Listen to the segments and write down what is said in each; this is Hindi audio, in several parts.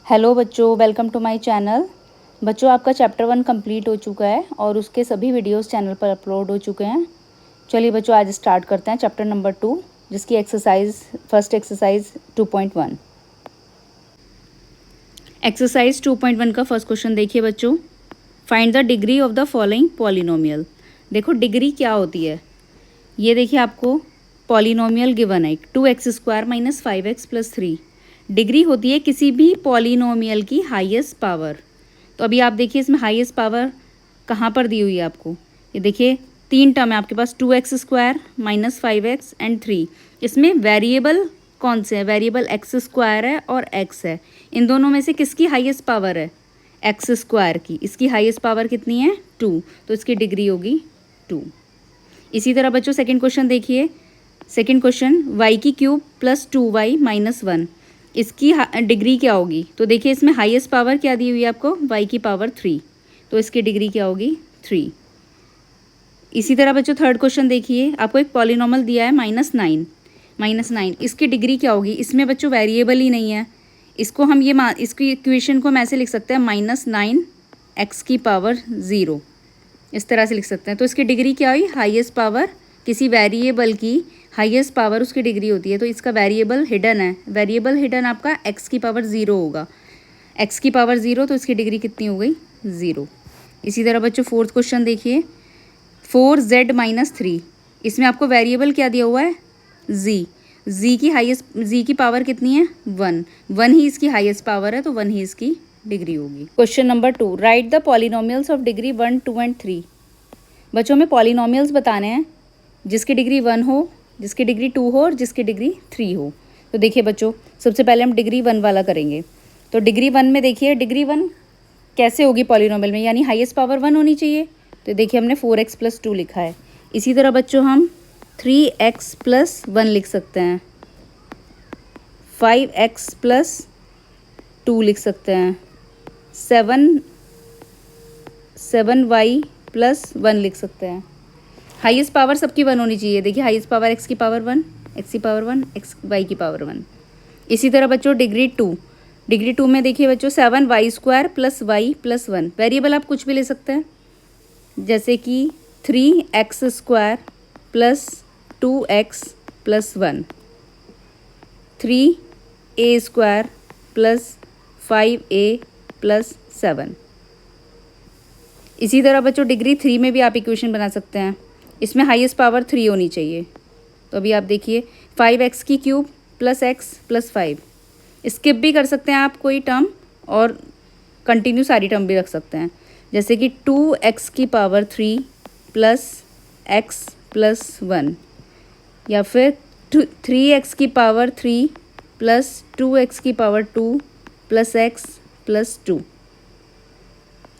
हेलो बच्चों, वेलकम टू माय चैनल। बच्चों, आपका चैप्टर 1 कंप्लीट हो चुका है और उसके सभी वीडियोस चैनल पर अपलोड हो चुके हैं। चलिए बच्चों, आज स्टार्ट करते हैं चैप्टर नंबर 2, जिसकी फर्स्ट एक्सरसाइज 2.1। एक्सरसाइज 2.1 का फर्स्ट क्वेश्चन देखिए बच्चों। Find the degree of the following polynomial. देखो डिग्री क्या होती है, ये देखिए आपको पॉलिनोमियल गिवन है 2x² - 5x + 3। डिग्री होती है किसी भी पॉलिनोमियल की हाईएस्ट पावर। तो अभी आप देखिए इसमें हाईएस्ट पावर कहाँ पर दी हुई है आपको। ये देखिए 3 टर्म है आपके पास, 2x² - 5x एंड 3। इसमें वेरिएबल कौन से है? वेरिएबल x² है और x है। इन दोनों में से किसकी हाईएस्ट पावर है? x² की। इसकी हाईएस्ट पावर कितनी है? 2, तो इसकी डिग्री होगी 2। इसी तरह बच्चों सेकंड क्वेश्चन देखिए। सेकंड क्वेश्चन y³ + 2y - 1, इसकी डिग्री क्या होगी? तो देखिए इसमें हाईएस्ट पावर क्या दी हुई है आपको? y³ 3, तो इसकी डिग्री क्या होगी? 3। इसी तरह बच्चों थर्ड क्वेश्चन देखिए, आपको एक पॉलिनोमियल दिया है -9, इसकी डिग्री क्या होगी? इसमें बच्चों वेरिएबल ही नहीं है। इसको हम इसकी इक्वेशन को हम ऐसे लिख सकते हैं -9x⁻0, इस तरह से लिख सकते हैं। तो इसकी डिग्री क्या हुई? Highest power. किसी वेरिएबल की हाईएस्ट पावर उसकी डिग्री होती है, तो इसका वेरिएबल हिडन है। वेरिएबल हिडन आपका x⁻0 होगा। x⁻0, तो इसकी डिग्री कितनी हो गई? 0। इसी तरह बच्चों फोर्थ क्वेश्चन देखिए, 4z - 3, इसमें आपको वेरिएबल क्या दिया हुआ है? z की पावर कितनी है? 1 ही इसकी हाईएस्ट पावर है, तो 1 ही इसकी डिग्री होगी। Question number 2, right the polynomials of degree 1, 2 and 3। बच्चों हमें पॉलिनोमियल्स बताने हैं जिसकी डिग्री 1 हो, जिसकी डिग्री 2 हो और जिसकी डिग्री 3 हो। तो देखिए बच्चों, सबसे पहले हम डिग्री 1 वाला करेंगे। तो डिग्री 1 में देखिए, डिग्री 1 कैसे होगी पॉलिनोमियल में? यानी हाईएस्ट पावर 1 होनी चाहिए। तो देखिए हमने 4x + 2 लिखा है। इसी तरह बच्चों हम 3x + 1 लिख सकते हैं, 5x + 2 लिख सकते हैं, 7y + 1 लिख सकते हैं। हाईएस्ट पावर सबकी 1 होनी चाहिए। देखिए हाईएस्ट पावर x⁻1, y⁻1। इसी तरह बच्चों डिग्री 2 में देखिए बच्चों 7y² + y + 1। वेरिएबल आप कुछ भी ले सकते हैं, जैसे कि 3x² + 2x + 1, 3a² + 5a + 7। इसी तरह बच्चों डिग्री 3 में भी आप इक्वेशन बना सकते हैं। इसमें हाईएस्ट पावर 3 होनी चाहिए। तो अभी आप देखिए 5x³ + x + 5। स्किप भी कर सकते हैं आप कोई टर्म, और कंटिन्यू सारी टर्म भी रख सकते हैं, जैसे कि 2x³ + x + 1, या फिर 3x³ + 2x² + x + 2।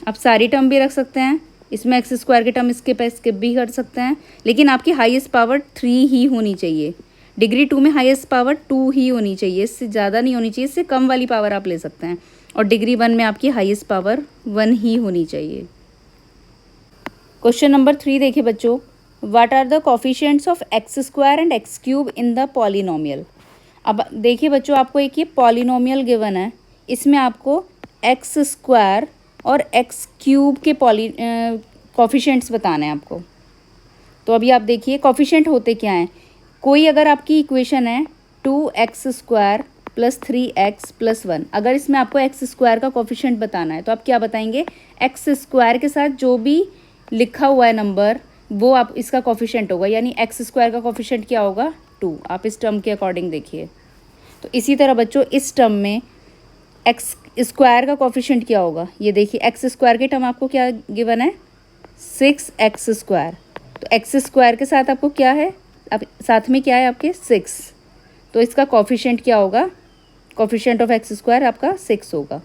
आप सारी टर्म भी रख सकते हैं। इसमें x² के टर्म स्किप भी कर सकते हैं, लेकिन आपकी हाईएस्ट पावर 3 ही होनी चाहिए। डिग्री 2 में हाईएस्ट पावर 2 ही होनी चाहिए, इससे ज़्यादा नहीं होनी चाहिए। इससे कम वाली पावर आप ले सकते हैं। और डिग्री 1 में आपकी हाईएस्ट पावर 1 ही होनी चाहिए। क्वेश्चन नंबर 3 देखिए बच्चों, what are the coefficients of x² and x³ in the polynomial. अब देखिए बच्चों, आपको एक ये पॉलिनोमियल गिवन है, इसमें आपको x² और x³ के कोफिशिएंट्स बताने हैं आपको। तो अभी आप देखिए कोफिशिएंट होते क्या हैं। कोई अगर आपकी इक्वेशन है 2x² + 3x + 1, अगर इसमें आपको x² का कोफिशिएंट बताना है, तो आप क्या बताएंगे? x² के साथ जो भी लिखा हुआ है नंबर, वो आप इसका कोफिशिएंट होगा। यानी x² का कोफिशिएंट क्या होगा? 2। आप इस टर्म के अकॉर्डिंग देखिए। तो इसी तरह बच्चों इस टर्म में x² का कोफिशिएंट क्या होगा? ये देखिए x² के टर्म आपको क्या गिवन है? 6x²। तो x² के साथ आपको क्या है? अब साथ में क्या है आपके? 6। तो इसका कोफिशिएंट क्या होगा? कोफिशिएंट ऑफ x² आपका 6 होगा।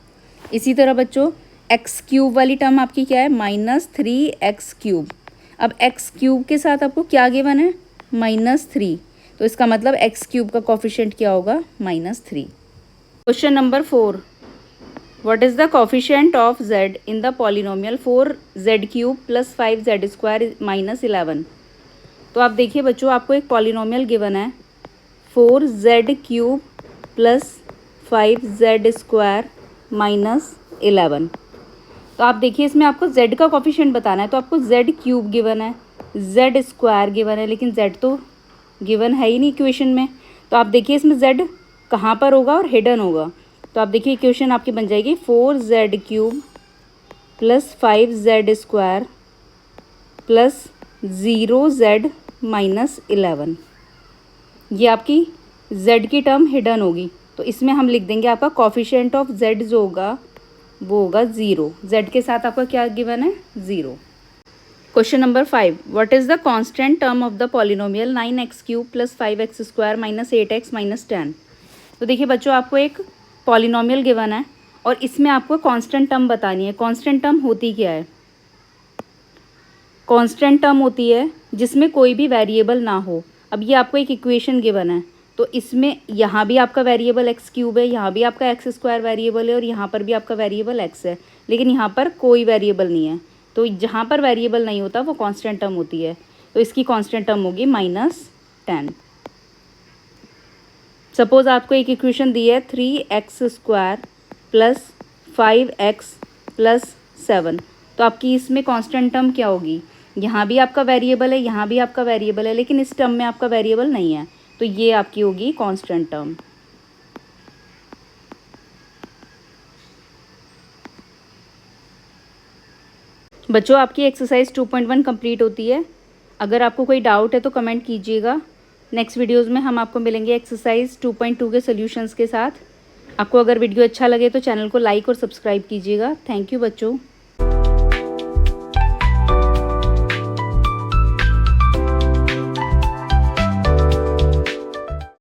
इसी तरह बच्चों x³ वाली टर्म आपकी क्या है? -3x³। अब x³ के साथ आपको क्या गिवन है? -3। तो इसका मतलब x³ का कोफिशिएंट क्या होगा? -3। Question number 4, what is the coefficient of z in the polynomial 4z³ + 5z² - 11। तो आप देखिए बच्चों, आपको एक पॉलिनोमियल गिवन है 4z³ + 5z² माइनस 11। तो आप देखिए इसमें आपको z का कॉफिशिएंट बताना है, तो आपको z क्यूब गिवन है, z स्क्वायर गिवन है, लेकिन z तो गिवन है ही नहीं इक्वेशन में। तो आप देखिए इसमें z कहाँ पर होगा और हिडन होगा। तो आप देखिए इक्वेशन आपकी बन जाएगी 4z cube plus 5z square plus 0z minus 11। ये आपकी z की टर्म हिडन होगी, तो इसमें हम लिख देंगे आपका कॉफिशिएंट ऑफ z जो होगा वो होगा 0। z के साथ आपका क्या गिवन है, 0। Question number 5, what is the constant term of the polynomial 9x cube plus 5x square minus 8x minus 10। तो देखिए बच्चों आपको एक पॉलिनोमियल गिवन है और इसमें आपको कांस्टेंट टर्म बतानी है। कांस्टेंट टर्म होती क्या है? कांस्टेंट टर्म होती है जिसमें कोई भी वेरिएबल ना हो। अब ये आपको एक इक्वेशन गिवन है, तो इसमें यहाँ भी आपका वेरिएबल एक्स क्यूब है, यहाँ भी आपका एक्स स्क्वायर वेरिएबल है और यहाँ पर भी आपका वेरिएबल एक्स है, लेकिन यहाँ पर कोई वेरिएबल नहीं है। तो जहाँ पर वेरिएबल नहीं होता वो कांस्टेंट टर्म होती है। तो इसकी कांस्टेंट टर्म होगी -10। सपोज आपको एक इक्वेशन दी है 3x square plus 5x plus 7। तो आपकी इसमें कांस्टेंट टर्म क्या होगी? यहाँ भी आपका वेरिएबल है, यहाँ भी आपका वेरिएबल है, लेकिन इस टर्म में आपका वेरिएबल नहीं है, तो ये आपकी होगी कांस्टेंट टर्म। बच्चों आपकी एक्सरसाइज 2.1 कंप्लीट होती है। अगर आपको कोई डाउट है तो कमेंट कीजिएगा। नेक्स्ट वीडियोज़ में हम आपको मिलेंगे एक्सरसाइज 2.2 के सॉल्यूशंस के साथ। आपको अगर वीडियो अच्छा लगे तो चैनल को लाइक और सब्सक्राइब कीजिएगा। थैंक यू बच्चों।